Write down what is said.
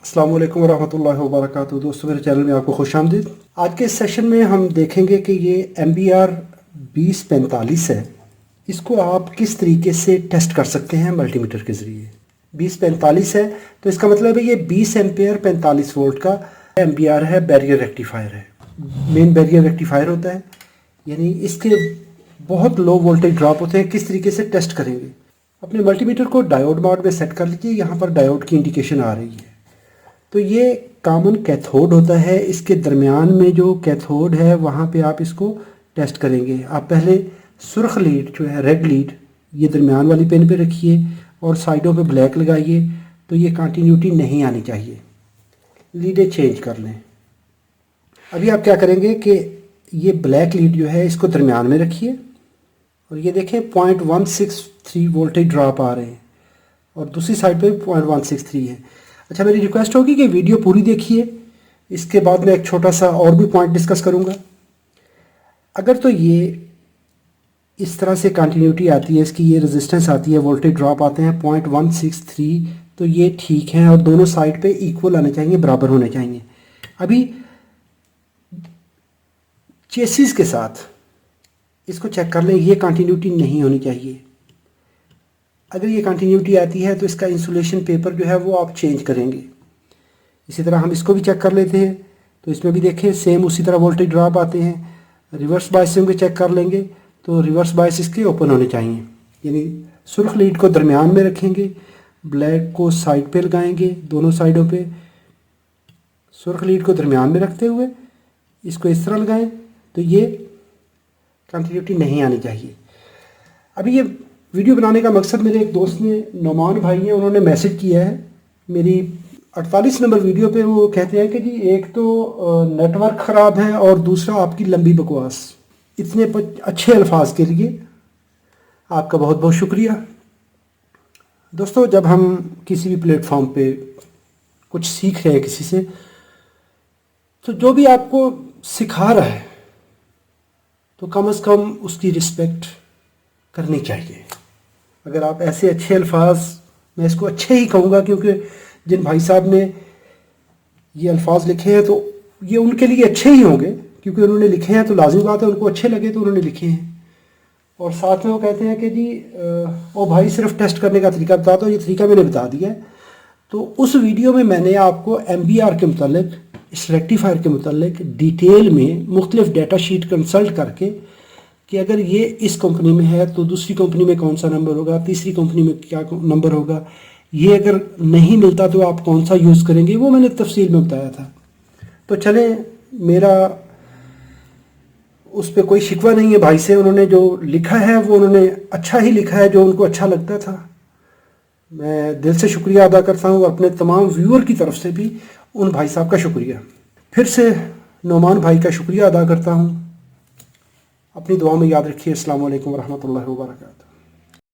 अस्सलाम वालेकुम रहमतुल्लाहि व बरकातुहू। दोस्तों, मेरे चैनल में आपको खुश आमदीद। आज के सेशन में हम देखेंगे कि ये MBR 2045 है, इसको आप किस तरीके से टेस्ट कर सकते हैं मल्टीमीटर के ज़रिए। 2045 है तो इसका मतलब है ये 20 एम्पेयर 45 वोल्ट का MBR है, बैरियर रेक्टिफायर है। मेन बैरियर रेक्टिफायर होता है, यानी इसके बहुत लो वोल्टेज ड्रॉप होते हैं। किस तरीके से टेस्ट करेंगे? अपने मल्टीमीटर को डायोड मोड में सेट कर लीजिए। यहाँ पर डायोड की इंडिकेशन आ रही है, तो ये कॉमन कैथोड होता है। इसके दरमियान में जो कैथोड है वहाँ पे आप इसको टेस्ट करेंगे। आप पहले सुर्ख लीड जो है, रेड लीड, ये दरमियान वाली पेन पे रखिए और साइडों पे ब्लैक लगाइए, तो ये कंटिन्यूटी नहीं आनी चाहिए। लीडें चेंज कर लें। अभी आप क्या करेंगे कि ये ब्लैक लीड जो है इसको दरमियान में रखिए और ये देखें 0.163 वोल्टेज ड्रॉप आ रहे हैं और दूसरी साइड पे 0.163 है। अच्छा, मेरी रिक्वेस्ट होगी कि वीडियो पूरी देखिए, इसके बाद मैं एक छोटा सा और भी पॉइंट डिस्कस करूँगा। अगर तो ये इस तरह से कंटिन्यूटी आती है, इसकी ये रेजिस्टेंस आती है, वोल्टेज ड्रॉप आते हैं 0.163, तो ये ठीक है और दोनों साइड पे इक्वल आने चाहिए, बराबर होने चाहिए। अभी चेसिस के साथ इसको चेक कर लें, ये कंटिन्यूटी नहीं होनी चाहिए। अगर ये कंटिन्यूटी आती है तो इसका इंसुलेशन पेपर जो है वो आप चेंज करेंगे। इसी तरह हम इसको भी चेक कर लेते हैं, तो इसमें भी देखें सेम उसी तरह वोल्टेज ड्रॉप आते हैं। रिवर्स बायस से भी चेक कर लेंगे, तो रिवर्स बायस इसके ओपन होने चाहिए, यानी सुर्ख लीड को दरमियान में रखेंगे, ब्लैक को साइड पे लगाएंगे, दोनों साइडों पे सुर्ख लीड को दरमियान में रखते हुए इसको इस तरह लगाएं, तो ये कंटिन्यूटी नहीं आनी चाहिए। अभी ये वीडियो बनाने का मकसद, मेरे एक दोस्त ने, नौमान भाई हैं, उन्होंने मैसेज किया है मेरी 48 नंबर वीडियो पे। वो कहते हैं कि जी एक तो नेटवर्क ख़राब है और दूसरा आपकी लंबी बकवास। इतने अच्छे अल्फाज के लिए आपका बहुत बहुत शुक्रिया। दोस्तों, जब हम किसी भी प्लेटफॉर्म पे कुछ सीख रहे हैं किसी से, तो जो भी आपको सिखा रहा है तो कम से कम उसकी रिस्पेक्ट करनी चाहिए। अगर आप ऐसे अच्छे अल्फाज, मैं इसको अच्छे ही कहूँगा क्योंकि जिन भाई साहब ने ये अल्फाज लिखे हैं तो ये उनके लिए अच्छे ही होंगे, क्योंकि उन्होंने लिखे हैं तो लाजिम बात है उनको अच्छे लगे तो उन्होंने लिखे हैं। और साथ में वो कहते हैं कि जी ओ भाई सिर्फ टेस्ट करने का तरीका बता दो। ये तरीका मैंने बता दिया है। तो उस वीडियो में मैंने आपको MBR के मुतालिक, इस रेक्टिफायर के मुतालिक डिटेल में मुख्तलिफ डेटा शीट कंसल्ट करके कि अगर ये इस कंपनी में है तो दूसरी कंपनी में कौन सा नंबर होगा, तीसरी कंपनी में क्या नंबर होगा, ये अगर नहीं मिलता तो आप कौन सा यूज़ करेंगे, वो मैंने तफसील में बताया था। तो चलें, मेरा उस पर कोई शिकवा नहीं है भाई से। उन्होंने जो लिखा है वो उन्होंने अच्छा ही लिखा है, जो उनको अच्छा लगता था। मैं दिल से शुक्रिया अदा करता हूँ, अपने तमाम व्यूअर की तरफ से भी उन भाई साहब का शुक्रिया। फिर से नौमान भाई का शुक्रिया अदा करता हूँ। अपनी दुआ में याद रखिए। अस्सलाम वालेकुम रहमतुल्लाहि व बरकातुहू।